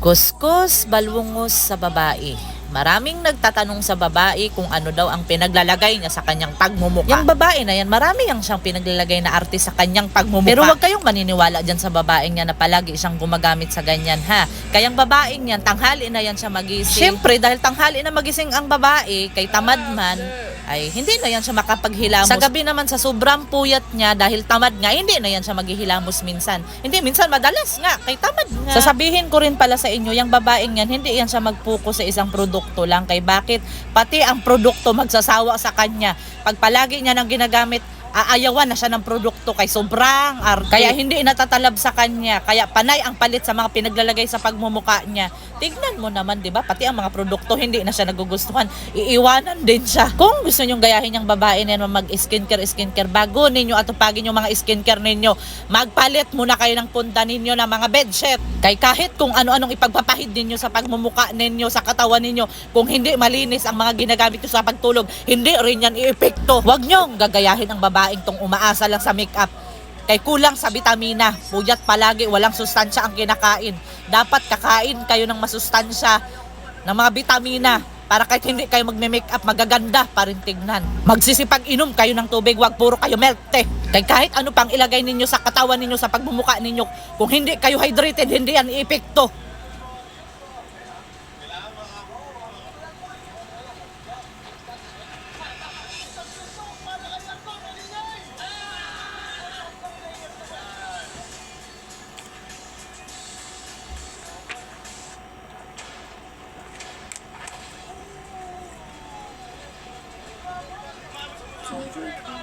Kuskus balungos sa babae. Maraming nagtatanong sa babae kung ano daw ang pinaglalagay niya sa kanyang pagmumukha. Yung babae na yan, marami yang siyang pinaglalagay na arte sa kanyang pagmumukha. Pero wag kayong maniniwala dyan sa babaeng yan na palagi siyang gumagamit sa ganyan ha. Kayang babaeng yan, tanghali na yan siya magising. Siyempre, dahil tanghali na magising ang babae, kay tamad man, ay hindi na yan siya makapaghilamos. Sa gabi naman sa sobrang puyat niya dahil tamad nga, hindi na yan siya maghihilamos minsan. Hindi, minsan madalas nga, kay tamad nga. Sasabihin ko rin pala sa inyo, yung babaeng yan, hindi yan siya mag-focus sa isang produkto lang. Kay bakit? Pati ang produkto magsasawa sa kanya. Pag palagi niya nang ginagamit, aayawan na siya ng produkto kay sobrang arte. Kaya hindi natatalab sa kanya. Kaya panay ang palit sa mga pinaglalagay sa pagmumuka niya. Tignan mo naman, di ba? Pati ang mga produkto hindi na siya nagugustuhan. Iiwanan din siya. Kung gusto nyong gayahin yung babae na mag-skincare, bago ninyo atupagin yung mga skincare ninyo, magpalit muna kayo ng punta ninyo ng mga bedsheet. Kay kahit kung ano-anong ipagpapahid ninyo sa pagmumuka ninyo, sa katawan ninyo, kung hindi malinis ang mga ginagamit nyo sa pagtulog, hindi rin yan i-epekto. Huwag nyong gagayahin ang babaeng tong umaasa lang sa makeup. Kay kulang sa vitamina, puyat palagi, walang sustansya ang kinakain. Dapat kakain kayo ng masustansya, ng mga vitamina, para kahit hindi kayo magme-makeup, magaganda pa rin tignan. Magsisipag inom kayo ng tubig, wag puro kayo milk tea. Kay kahit ano pang ilagay ninyo sa katawan ninyo, sa pagmumuka ninyo, kung hindi kayo hydrated, hindi yan i-epekto. Children